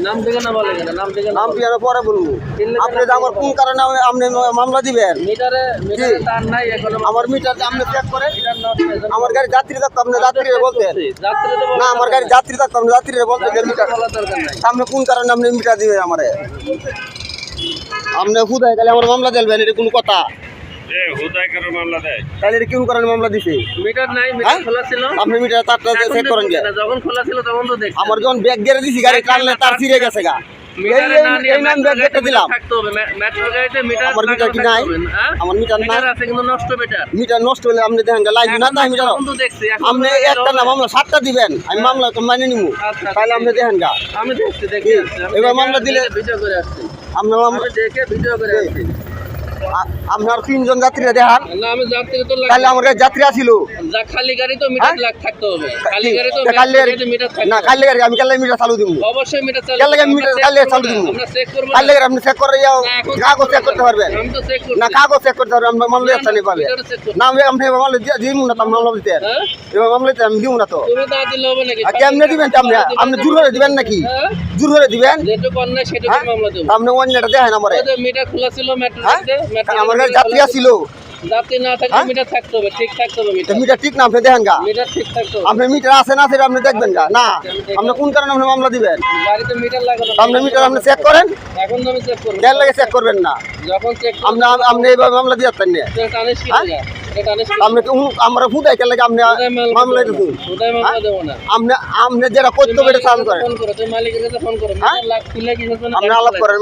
নাম ঠিকানা বলে কেন? নাম ঠিকানা নাম ঠিকানা পরে বলবো। আপনি যে আমার কোন কারণে আপনি মামলা দিবেন? মিটারে তার নাই এখনো। আমার মিটার আপনি চেক করেন। মিটার নষ্ট হয়েছে। আমার গাড়ি যাত্রী থাকতো আপনি যাত্রীরা বলতেন যাত্রী তো না, আমার গাড়ি যাত্রী থাকতো আপনি যাত্রীরা বলতেন যে মিটার বলার দরকার নাই। আপনি কোন কারণে আপনি মিটার দিবেন আমারে? আপনি হুদায় গেলে আমার মামলা দিবেন, এটা কোন কথা? তাহলে এটা কোন কারণে মামলা দিছে? মিটার নাই, মিটার খোলা ছিল। আপনি মিটার তারটা চেক করেন যে যখন খোলা ছিল তখন তো দেখছি। আমার যখন ব্যাগ গেড়ে দিছি গাড়ি টানলে তার ছিঁড়ে গেছে গা। মিটারে না নিয়ে এই নাম ব্যাগ গেটে দিলাম। থাকতে হবে। মেট্রো গাড়িতে মিটার আমার মিটার কি নাই? আমার মিটার নাই। মিটার আছে কিন্তু নষ্ট মিটার। মিটার নষ্ট হলে আপনি দেখেন লাইন না তাই মিটার তখন তো দেখছি। এখন আপনি একটা না মামলা 7টা দিবেন, আমি মামলা মানে নিমু। আচ্ছা, তাহলে আপনি দেখেন গা আমি দেখছি, দেখি আসছি। আমি এবার মামলা দিলে ভিডিও করে আসছি। আপনার মামলা আমি দেখে ভিডিও করে আসছি। আপনার 3 জন যাত্রীরা দেখান। না আমি যাত্রী তো তাহলে আমার গাড়ি যাত্রী আছিল যা খালি গাড়ি তো মিটার লাগ থাকতে হবে। খালি গাড়ি তো খালি মিটার থাকতে না, হবে। খালি গাড়ি আমি কালে মিটার চালু দিব। অবশ্যই মিটার চালু কালে মিটার কালে চালু দিব। আমরা চেক করব। কালে আপনি চেক করে যাও, কাগজ চেক করতে পারবেন আমি তো চেক করব না, কাগজ চেক করতে পারবেন, আমরা মামলা চালিয়ে পাবে না। আমি মামলা দিব না, তো মামলা দিতে হ্যাঁ? এবার মামলা দিতে আমি দিব না তো। তুমি তা দিলে হবে নাকি? কেমনে দিবেন? আপনি জোর করে দিবেন নাকি? হ্যাঁ? জোর করে দিবেন? যেটুকু অন্যায় সেটুকু হ্যাঁ? মামলা দেব। আপনি অন্যটা দেখেন আমারে। ওই যে মিটার খোলা ছিল মেট্রো হ্যাঁ? গাড়িতে, আমার গাড়ি যাত্রী আছিল, যাত্রী না থাকলে হ্যাঁ? মিটার থাকতে হবে, ঠিক থাকতে হবে মিটার। মিটার ঠিক না, আপনি দেখেন গা। মিটার ঠিক থাকতে হবে। আপনি মিটার আছে না সেটা আপনি দেখবেন গা। না, আপনি কোন কারণে আপনি মামলা দিবেন? গাড়িতে মিটার লাগানো। আপনি মিটার আপনি চেক করেন, এখন তো আমি চেক করব। দেড় লাগে চেক করবেন না। যখন চেক আপনি এইভাবে মামলা দিয়ে যাচ্ছেন না। টানিস কি হ্যাঁ? লাগা? এটা টানিস কি? আপনি আমরা ফুদাই কে লাগে আপনি মামলা দিচ্ছেন। ওটাই মামলা দেব না। আপনি যেটা করতে হবে এটা চালু করেন। ফোন করো, তুমি মালিকের কাছে ফোন করো। হ্যাঁ? মিটার লাগ খুলে কি হচ্ছে না? আপনি আলাপ করেন।